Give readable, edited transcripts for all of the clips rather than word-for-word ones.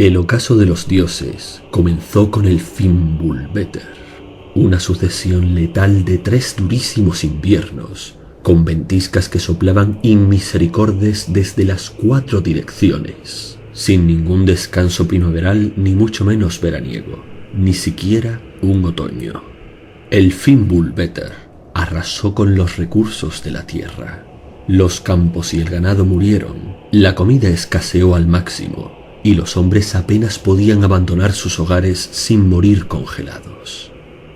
El ocaso de los dioses comenzó con el Fimbulvetr, una sucesión letal de 3 durísimos inviernos, con ventiscas que soplaban inmisericordes desde las 4 direcciones, sin ningún descanso primaveral ni mucho menos veraniego, ni siquiera un otoño. El Fimbulvetr arrasó con los recursos de la tierra. Los campos y el ganado murieron, la comida escaseó al máximo, y los hombres apenas podían abandonar sus hogares sin morir congelados.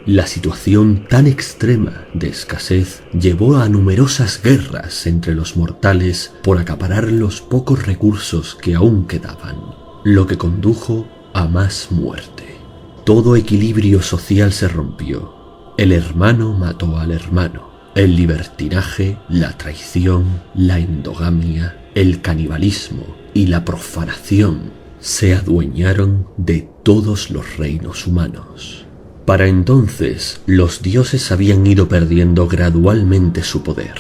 La situación tan extrema de escasez llevó a numerosas guerras entre los mortales por acaparar los pocos recursos que aún quedaban, lo que condujo a más muerte. Todo equilibrio social se rompió. El hermano mató al hermano. El libertinaje, la traición, la endogamia, el canibalismo y la profanación se adueñaron de todos los reinos humanos. Para entonces, los dioses habían ido perdiendo gradualmente su poder,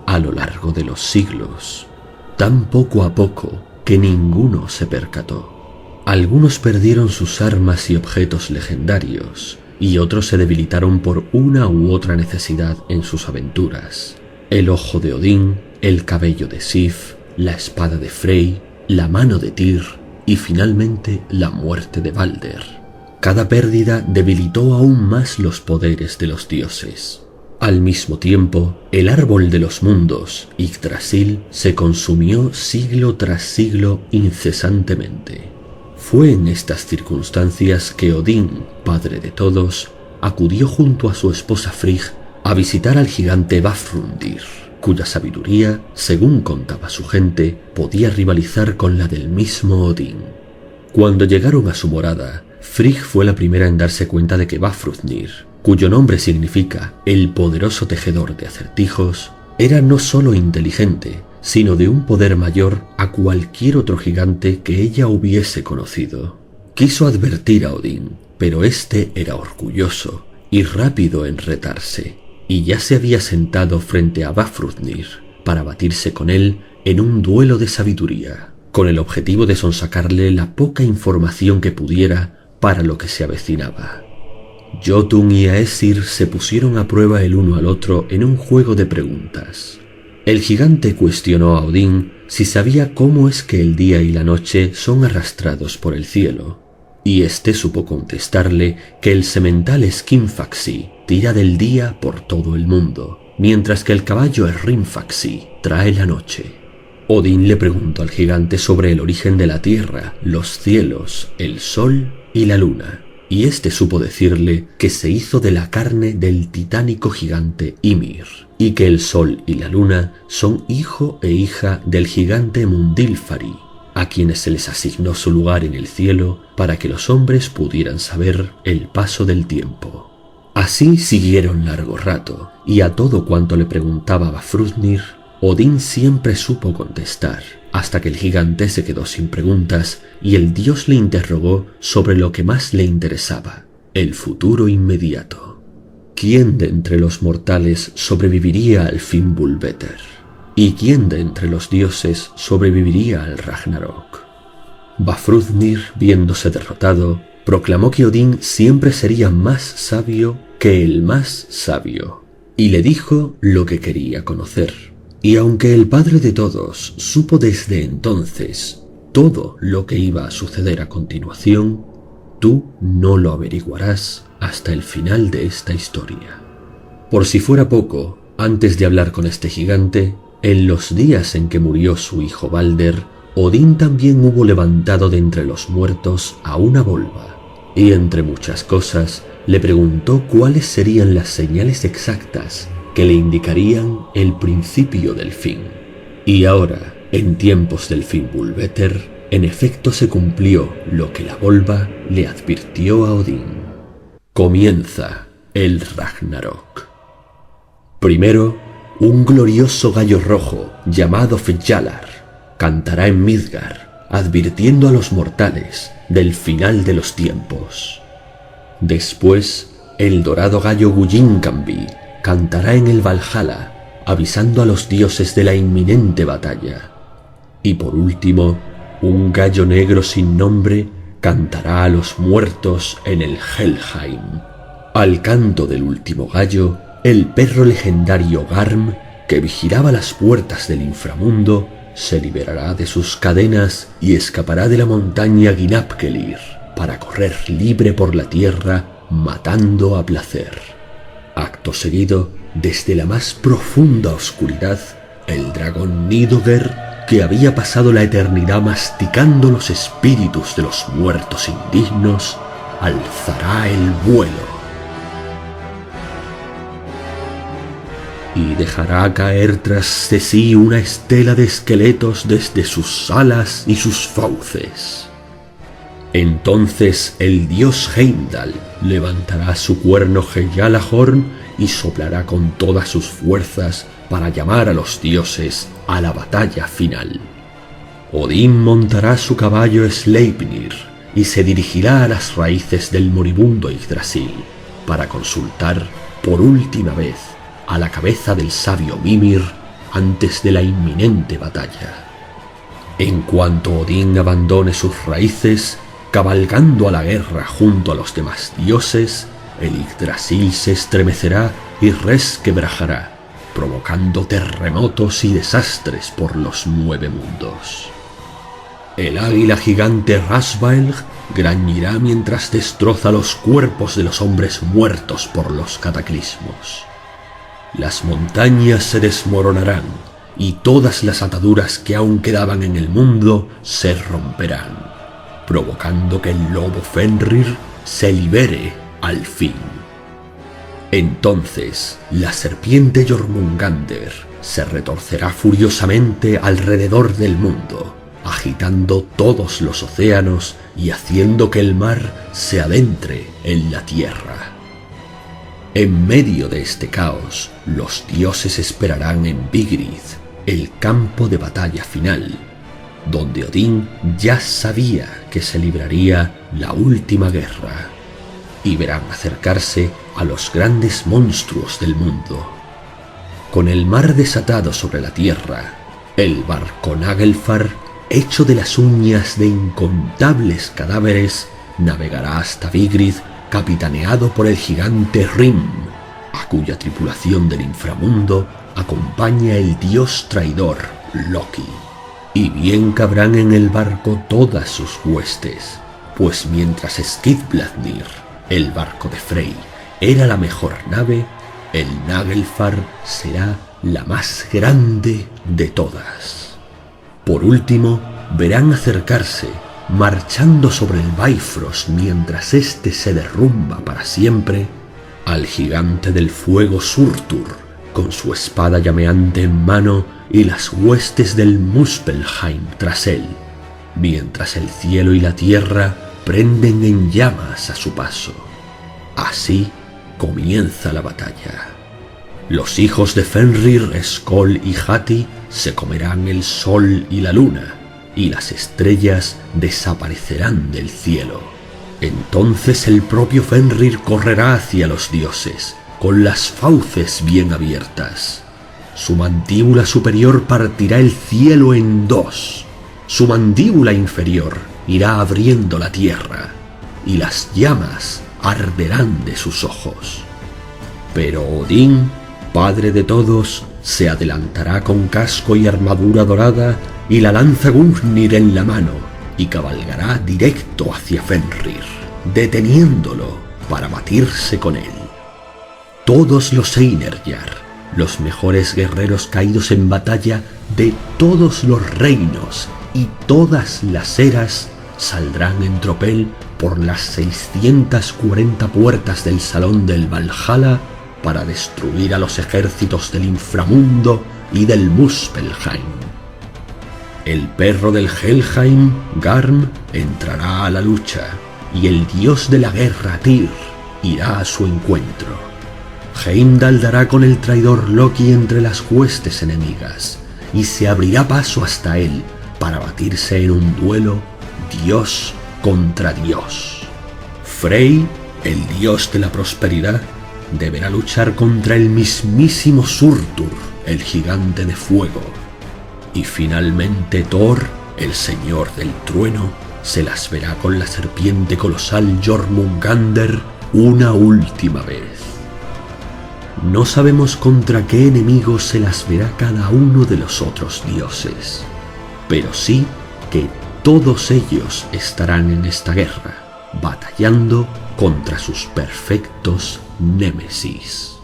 a lo largo de los siglos, tan poco a poco que ninguno se percató. Algunos perdieron sus armas y objetos legendarios, y otros se debilitaron por una u otra necesidad en sus aventuras. El ojo de Odín, el cabello de Sif, la espada de Frey, la mano de Tyr y finalmente la muerte de Balder. Cada pérdida debilitó aún más los poderes de los dioses. Al mismo tiempo, el árbol de los mundos, Yggdrasil, se consumió siglo tras siglo incesantemente. Fue en estas circunstancias que Odín, padre de todos, acudió junto a su esposa Frigg a visitar al gigante Vafthrûdnir, cuya sabiduría, según contaba su gente, podía rivalizar con la del mismo Odín. Cuando llegaron a su morada, Frigg fue la primera en darse cuenta de que Vafthrûdnir, cuyo nombre significa el poderoso tejedor de acertijos, era no solo inteligente, sino de un poder mayor a cualquier otro gigante que ella hubiese conocido. Quiso advertir a Odín, pero éste era orgulloso y rápido en retarse, y ya se había sentado frente a Vafthrûdnir para batirse con él en un duelo de sabiduría, con el objetivo de sonsacarle la poca información que pudiera para lo que se avecinaba. Jotun y Aesir se pusieron a prueba el uno al otro en un juego de preguntas. El gigante cuestionó a Odín si sabía cómo es que el día y la noche son arrastrados por el cielo, y éste supo contestarle que el semental Skinfaxi tira del día por todo el mundo, mientras que el caballo Hrimfaxi trae la noche. Odín le preguntó al gigante sobre el origen de la tierra, los cielos, el sol y la luna, y éste supo decirle que se hizo de la carne del titánico gigante Ymir, y que el sol y la luna son hijo e hija del gigante Mundilfari, a quienes se les asignó su lugar en el cielo para que los hombres pudieran saber el paso del tiempo. Así siguieron largo rato, y a todo cuanto le preguntaba Vafthrûdnir, Odín siempre supo contestar, hasta que el gigante se quedó sin preguntas y el dios le interrogó sobre lo que más le interesaba, el futuro inmediato. ¿Quién de entre los mortales sobreviviría al Fimbulvetr? ¿Y quién de entre los dioses sobreviviría al Ragnarok? Vafthrûdnir, viéndose derrotado, proclamó que Odín siempre sería más sabio que el más sabio, y le dijo lo que quería conocer. Y aunque el padre de todos supo desde entonces todo lo que iba a suceder a continuación, tú no lo averiguarás hasta el final de esta historia. Por si fuera poco, antes de hablar con este gigante, en los días en que murió su hijo Balder, Odín también hubo levantado de entre los muertos a una volva, y entre muchas cosas le preguntó cuáles serían las señales exactas que le indicarían el principio del fin. Y ahora, en tiempos del Fimbulvetr, en efecto se cumplió lo que la volva le advirtió a Odín. Comienza el Ragnarok. Primero, un glorioso gallo rojo llamado Fjalar cantará en Midgard, advirtiendo a los mortales del final de los tiempos. Después, el dorado gallo Gullinkambi cantará en el Valhalla, avisando a los dioses de la inminente batalla. Y por último, un gallo negro sin nombre cantará a los muertos en el Helheim. Al canto del último gallo, el perro legendario Garm, que vigilaba las puertas del inframundo, se liberará de sus cadenas y escapará de la montaña Ginapkelir para correr libre por la tierra, matando a placer. Acto seguido, desde la más profunda oscuridad, el dragón Nidoger, que había pasado la eternidad masticando los espíritus de los muertos indignos, alzará el vuelo y dejará caer tras de sí una estela de esqueletos desde sus alas y sus fauces. Entonces el dios Heimdall levantará su cuerno Gjallarhorn y soplará con todas sus fuerzas para llamar a los dioses a la batalla final. Odín montará su caballo Sleipnir y se dirigirá a las raíces del moribundo Yggdrasil para consultar por última vez a la cabeza del sabio Mimir antes de la inminente batalla. En cuanto Odín abandone sus raíces, cabalgando a la guerra junto a los demás dioses, el Yggdrasil se estremecerá y resquebrajará, provocando terremotos y desastres por los 9 mundos. El águila gigante Rasvaelg grañirá mientras destroza los cuerpos de los hombres muertos por los cataclismos. Las montañas se desmoronarán y todas las ataduras que aún quedaban en el mundo se romperán, provocando que el lobo Fenrir se libere al fin. Entonces, la serpiente Jormungandr se retorcerá furiosamente alrededor del mundo, agitando todos los océanos y haciendo que el mar se adentre en la tierra. En medio de este caos, los dioses esperarán en Vigrid, el campo de batalla final, donde Odín ya sabía que se libraría la última guerra, y verán acercarse a los grandes monstruos del mundo. Con el mar desatado sobre la tierra, el barco Nagelfar, hecho de las uñas de incontables cadáveres, navegará hasta Vigrid, capitaneado por el gigante Rim, a cuya tripulación del inframundo acompaña el dios traidor Loki. Y bien cabrán en el barco todas sus huestes, pues mientras Skidbladnir, el barco de Frey, era la mejor nave, el Nagelfar será la más grande de todas. Por último, verán acercarse, marchando sobre el Bifrost mientras éste se derrumba para siempre, al gigante del fuego Surtur, con su espada llameante en mano y las huestes del Muspelheim tras él, mientras el cielo y la tierra prenden en llamas a su paso. Así comienza la batalla. Los hijos de Fenrir, Skoll y Hati, se comerán el sol y la luna, y las estrellas desaparecerán del cielo. Entonces el propio Fenrir correrá hacia los dioses, con las fauces bien abiertas. Su mandíbula superior partirá el cielo en 2. Su mandíbula inferior irá abriendo la tierra, y las llamas arderán de sus ojos. Pero Odín, padre de todos, se adelantará con casco y armadura dorada y la lanza Gungnir en la mano, y cabalgará directo hacia Fenrir, deteniéndolo para batirse con él. Todos los Einherjar, los mejores guerreros caídos en batalla de todos los reinos y todas las eras, saldrán en tropel por las 640 puertas del salón del Valhalla para destruir a los ejércitos del inframundo y del Muspelheim. El perro del Helheim, Garm, entrará a la lucha, y el dios de la guerra, Tyr, irá a su encuentro. Heimdall dará con el traidor Loki entre las huestes enemigas, y se abrirá paso hasta él para batirse en un duelo dios contra dios. Frey, el dios de la prosperidad, deberá luchar contra el mismísimo Surtur, el gigante de fuego. Y finalmente Thor, el señor del trueno, se las verá con la serpiente colosal Jormungandr una última vez. No sabemos contra qué enemigos se las verá cada uno de los otros dioses, pero sí que todos ellos estarán en esta guerra, batallando contra sus perfectos némesis.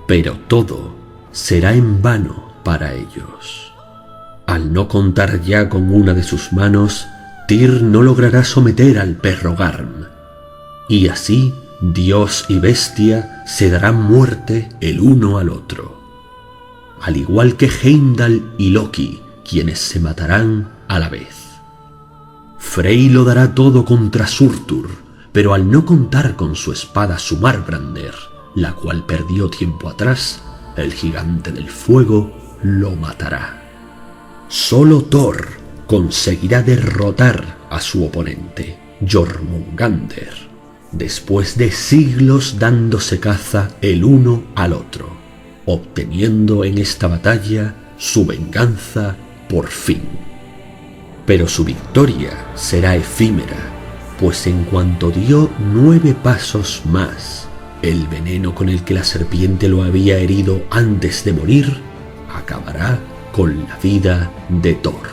Pero todo será en vano para ellos. Al no contar ya con una de sus manos, Tyr no logrará someter al perro Garm, y así Dios y bestia se darán muerte el uno al otro, al igual que Heimdall y Loki, quienes se matarán a la vez. Frey lo dará todo contra Surtur, pero al no contar con su espada Sumarbrander, la cual perdió tiempo atrás, el gigante del fuego lo matará. Solo Thor conseguirá derrotar a su oponente, Jormungandr, después de siglos dándose caza el uno al otro, obteniendo en esta batalla su venganza por fin. Pero su victoria será efímera, pues en cuanto dio 9 pasos más, el veneno con el que la serpiente lo había herido antes de morir acabará con la vida de Thor.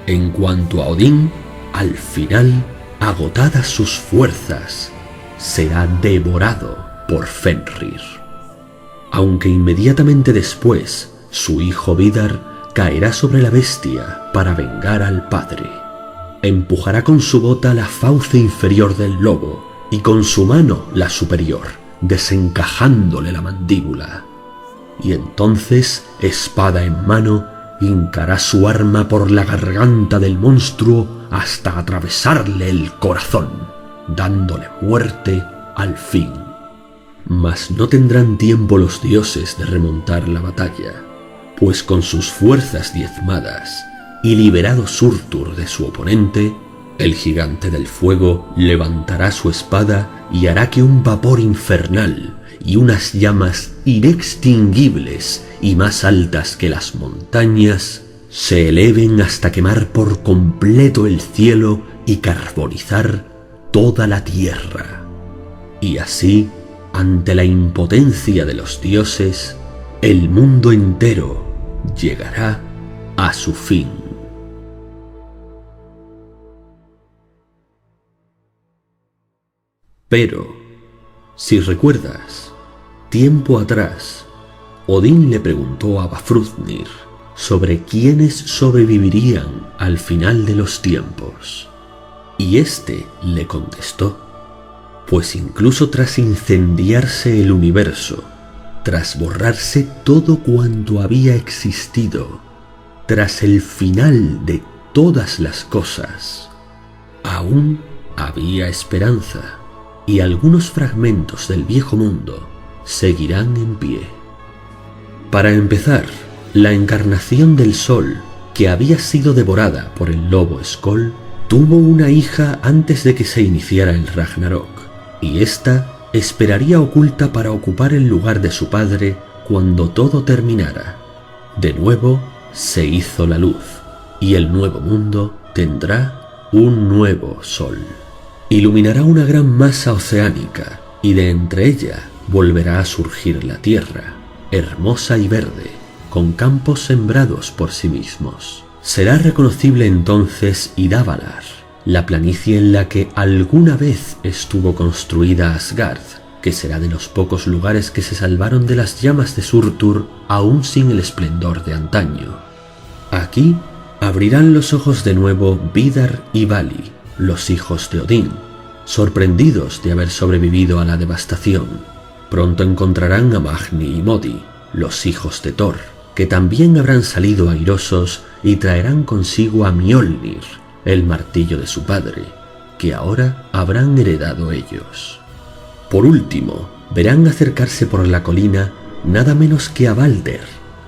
En cuanto a Odín, al final, agotadas sus fuerzas, será devorado por Fenrir. Aunque inmediatamente después, su hijo Vidar caerá sobre la bestia para vengar al padre. Empujará con su bota la fauce inferior del lobo y con su mano la superior, desencajándole la mandíbula. Y entonces, espada en mano, hincará su arma por la garganta del monstruo hasta atravesarle el corazón, dándole muerte al fin. Mas no tendrán tiempo los dioses de remontar la batalla, pues con sus fuerzas diezmadas y liberado Surtur de su oponente, el gigante del fuego levantará su espada y hará que un vapor infernal y unas llamas inextinguibles y más altas que las montañas se eleven hasta quemar por completo el cielo y carbonizar toda la tierra. Y así, ante la impotencia de los dioses, el mundo entero llegará a su fin. Pero, si recuerdas, tiempo atrás, Odín le preguntó a Vafthrûdnir sobre quiénes sobrevivirían al final de los tiempos, y éste le contestó: pues incluso tras incendiarse el universo, tras borrarse todo cuanto había existido, tras el final de todas las cosas, aún había esperanza, y algunos fragmentos del viejo mundo seguirán en pie. Para empezar, la encarnación del sol, que había sido devorada por el lobo Skoll, tuvo una hija antes de que se iniciara el Ragnarok, y ésta esperaría oculta para ocupar el lugar de su padre cuando todo terminara. De nuevo se hizo la luz, y el nuevo mundo tendrá un nuevo sol. Iluminará una gran masa oceánica, y de entre ella volverá a surgir la tierra, hermosa y verde, con campos sembrados por sí mismos. Será reconocible entonces Idavalar, la planicie en la que alguna vez estuvo construida Asgard, que será de los pocos lugares que se salvaron de las llamas de Surtur aún sin el esplendor de antaño. Aquí abrirán los ojos de nuevo Vidar y Vali, los hijos de Odín, sorprendidos de haber sobrevivido a la devastación. Pronto encontrarán a Magni y Modi, los hijos de Thor, que también habrán salido airosos y traerán consigo a Mjolnir, el martillo de su padre, que ahora habrán heredado ellos. Por último, verán acercarse por la colina nada menos que a Balder,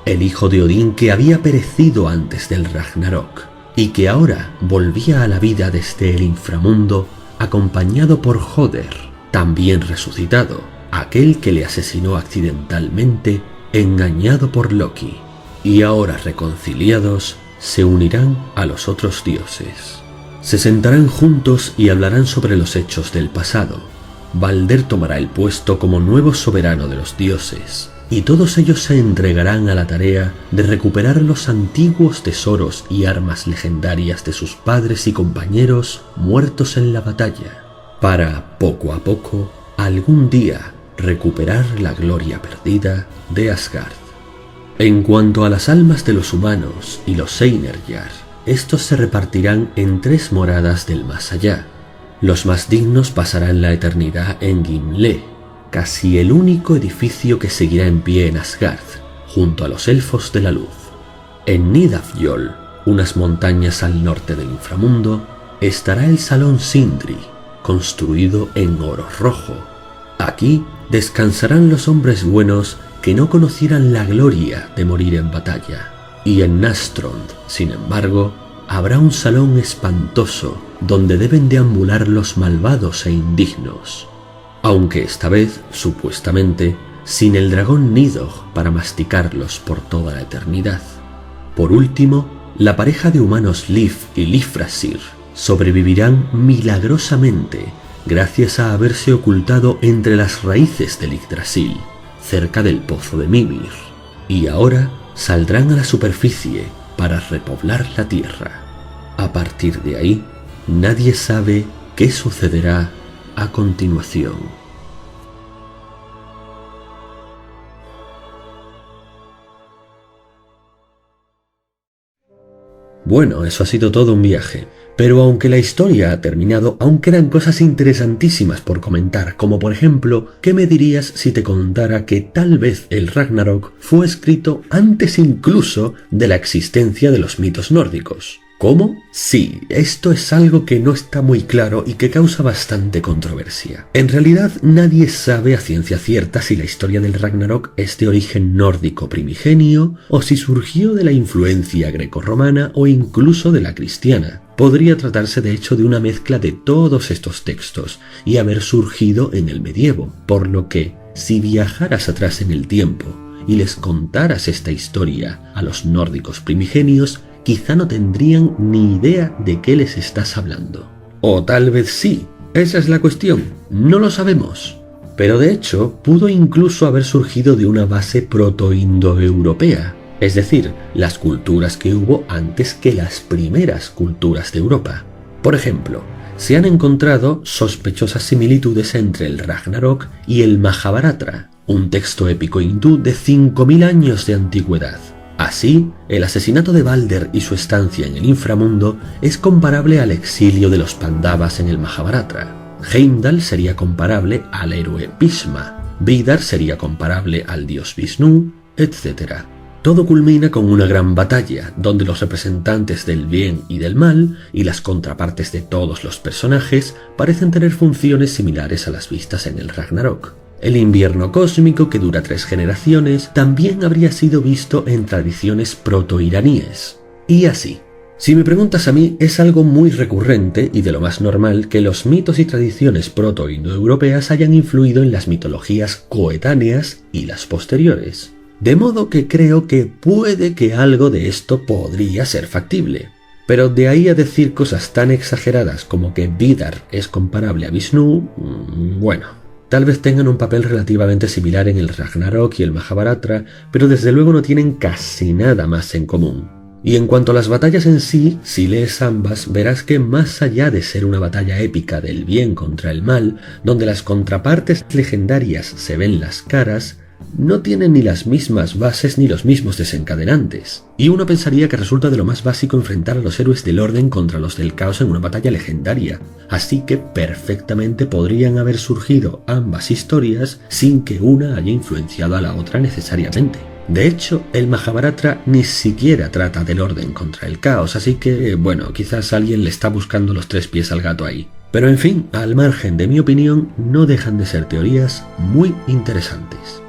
el hijo de Odín que había perecido antes del Ragnarok, y que ahora volvía a la vida desde el inframundo acompañado por Hoder, también resucitado, aquel que le asesinó accidentalmente, engañado por Loki, y ahora reconciliados, se unirán a los otros dioses. Se sentarán juntos y hablarán sobre los hechos del pasado. Balder tomará el puesto como nuevo soberano de los dioses, y todos ellos se entregarán a la tarea de recuperar los antiguos tesoros y armas legendarias de sus padres y compañeros muertos en la batalla, para, poco a poco, algún día recuperar la gloria perdida de Asgard. En cuanto a las almas de los humanos y los Einherjar, estos se repartirán en 3 moradas del más allá. Los más dignos pasarán la eternidad en Gimle, casi el único edificio que seguirá en pie en Asgard, junto a los elfos de la luz. En Nidafjol, unas montañas al norte del inframundo, estará el Salón Sindri, construido en oro rojo. Aquí descansarán los hombres buenos que no conocieran la gloria de morir en batalla. Y en Nastrond, sin embargo, habrá un salón espantoso donde deben deambular los malvados e indignos, aunque esta vez, supuestamente, sin el dragón Nidhogg para masticarlos por toda la eternidad. Por último, la pareja de humanos Lif y Lifrasir sobrevivirán milagrosamente gracias a haberse ocultado entre las raíces del Yggdrasil, cerca del pozo de Mimir, y ahora saldrán a la superficie para repoblar la tierra. A partir de ahí, nadie sabe qué sucederá a continuación. Bueno, eso ha sido todo un viaje. Pero aunque la historia ha terminado, aún quedan cosas interesantísimas por comentar, como por ejemplo, ¿qué me dirías si te contara que tal vez el Ragnarok fue escrito antes incluso de la existencia de los mitos nórdicos? ¿Cómo? Sí, esto es algo que no está muy claro y que causa bastante controversia. En realidad, nadie sabe a ciencia cierta si la historia del Ragnarok es de origen nórdico primigenio o si surgió de la influencia grecorromana o incluso de la cristiana. Podría tratarse de hecho de una mezcla de todos estos textos y haber surgido en el medievo, por lo que, si viajaras atrás en el tiempo y les contaras esta historia a los nórdicos primigenios, quizá no tendrían ni idea de qué les estás hablando. O tal vez sí, esa es la cuestión, no lo sabemos. Pero de hecho, pudo incluso haber surgido de una base proto-indoeuropea, es decir, las culturas que hubo antes que las primeras culturas de Europa. Por ejemplo, se han encontrado sospechosas similitudes entre el Ragnarok y el Mahabharata, un texto épico hindú de 5000 años de antigüedad. Así, el asesinato de Balder y su estancia en el inframundo es comparable al exilio de los Pandavas en el Mahabharata. Heimdall sería comparable al héroe Bhishma, Vidar sería comparable al dios Vishnu, etc. Todo culmina con una gran batalla, donde los representantes del bien y del mal, y las contrapartes de todos los personajes, parecen tener funciones similares a las vistas en el Ragnarok. El invierno cósmico, que dura 3 generaciones, también habría sido visto en tradiciones proto-iraníes. Y así. Si me preguntas a mí, es algo muy recurrente y de lo más normal que los mitos y tradiciones proto-indoeuropeas hayan influido en las mitologías coetáneas y las posteriores. De modo que creo que puede que algo de esto podría ser factible. Pero de ahí a decir cosas tan exageradas como que Vidar es comparable a Vishnu, bueno. Tal vez tengan un papel relativamente similar en el Ragnarok y el Mahabharata, pero desde luego no tienen casi nada más en común. Y en cuanto a las batallas en sí, si lees ambas, verás que más allá de ser una batalla épica del bien contra el mal, donde las contrapartes legendarias se ven las caras, no tienen ni las mismas bases ni los mismos desencadenantes. Y uno pensaría que resulta de lo más básico enfrentar a los héroes del orden contra los del caos en una batalla legendaria, así que perfectamente podrían haber surgido ambas historias sin que una haya influenciado a la otra necesariamente. De hecho, el Mahabharata ni siquiera trata del orden contra el caos, así que, bueno, quizás alguien le está buscando los 3 pies al gato ahí. Pero en fin, al margen de mi opinión, no dejan de ser teorías muy interesantes.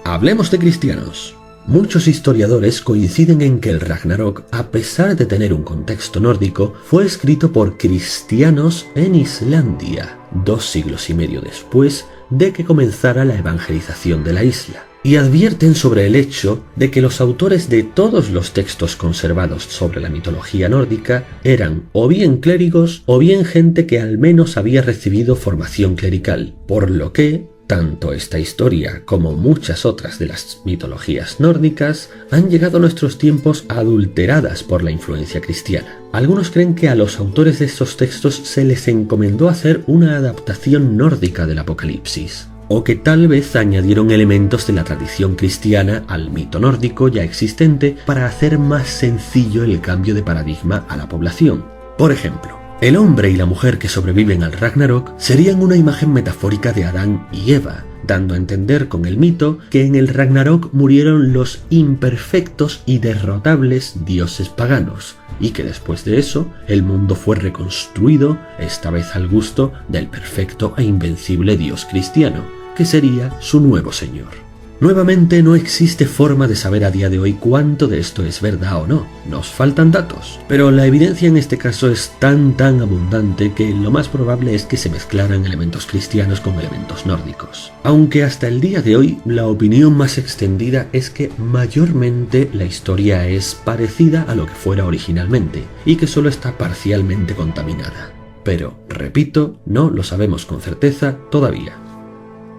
Hablemos de cristianos. Muchos historiadores coinciden en que el Ragnarok, a pesar de tener un contexto nórdico, fue escrito por cristianos en Islandia, 2 siglos y medio después de que comenzara la evangelización de la isla. y advierten sobre el hecho de que los autores de todos los textos conservados sobre la mitología nórdica eran o bien clérigos o bien gente que al menos había recibido formación clerical, por lo que tanto esta historia como muchas otras de las mitologías nórdicas han llegado a nuestros tiempos adulteradas por la influencia cristiana. Algunos creen que a los autores de estos textos se les encomendó hacer una adaptación nórdica del Apocalipsis, o que tal vez añadieron elementos de la tradición cristiana al mito nórdico ya existente para hacer más sencillo el cambio de paradigma a la población. Por ejemplo, el hombre y la mujer que sobreviven al Ragnarok serían una imagen metafórica de Adán y Eva, dando a entender con el mito que en el Ragnarok murieron los imperfectos y derrotables dioses paganos, y que después de eso el mundo fue reconstruido, esta vez al gusto del perfecto e invencible Dios cristiano, que sería su nuevo señor. Nuevamente, no existe forma de saber a día de hoy cuánto de esto es verdad o no, nos faltan datos, pero la evidencia en este caso es tan abundante que lo más probable es que se mezclaran elementos cristianos con elementos nórdicos. Aunque hasta el día de hoy la opinión más extendida es que mayormente la historia es parecida a lo que fuera originalmente y que solo está parcialmente contaminada. Pero, repito, no lo sabemos con certeza todavía.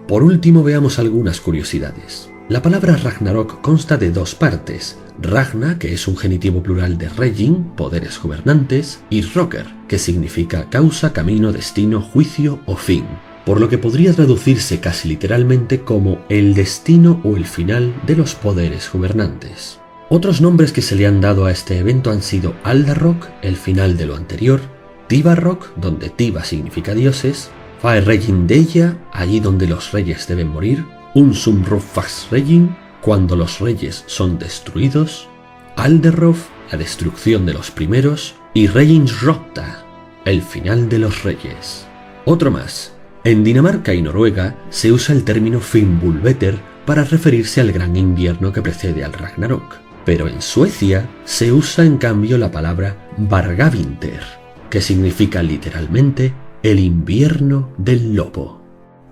Por último, veamos algunas curiosidades. La palabra Ragnarok consta de dos partes: Ragna, que es un genitivo plural de Regin, poderes gobernantes, y Rocker, que significa causa, camino, destino, juicio o fin, por lo que podría traducirse casi literalmente como el destino o el final de los poderes gobernantes. Otros nombres que se le han dado a este evento han sido Aldarrock, el final de lo anterior, Tibarrock, donde Tiba significa dioses, Faerregin Deya, allí donde los reyes deben morir, Unsumruffaxregin, cuando los reyes son destruidos, Alderroth, la destrucción de los primeros, y Reginsrota, el final de los reyes. Otro más. En Dinamarca y Noruega se usa el término Fimbulveter para referirse al gran invierno que precede al Ragnarok, pero en Suecia se usa en cambio la palabra Vargavinter, que significa literalmente el invierno del lobo.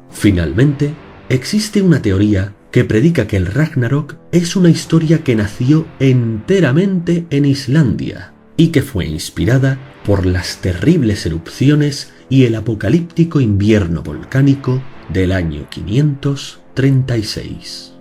Finalmente, existe una teoría que predica que el Ragnarok es una historia que nació enteramente en Islandia y que fue inspirada por las terribles erupciones y el apocalíptico invierno volcánico del año 536.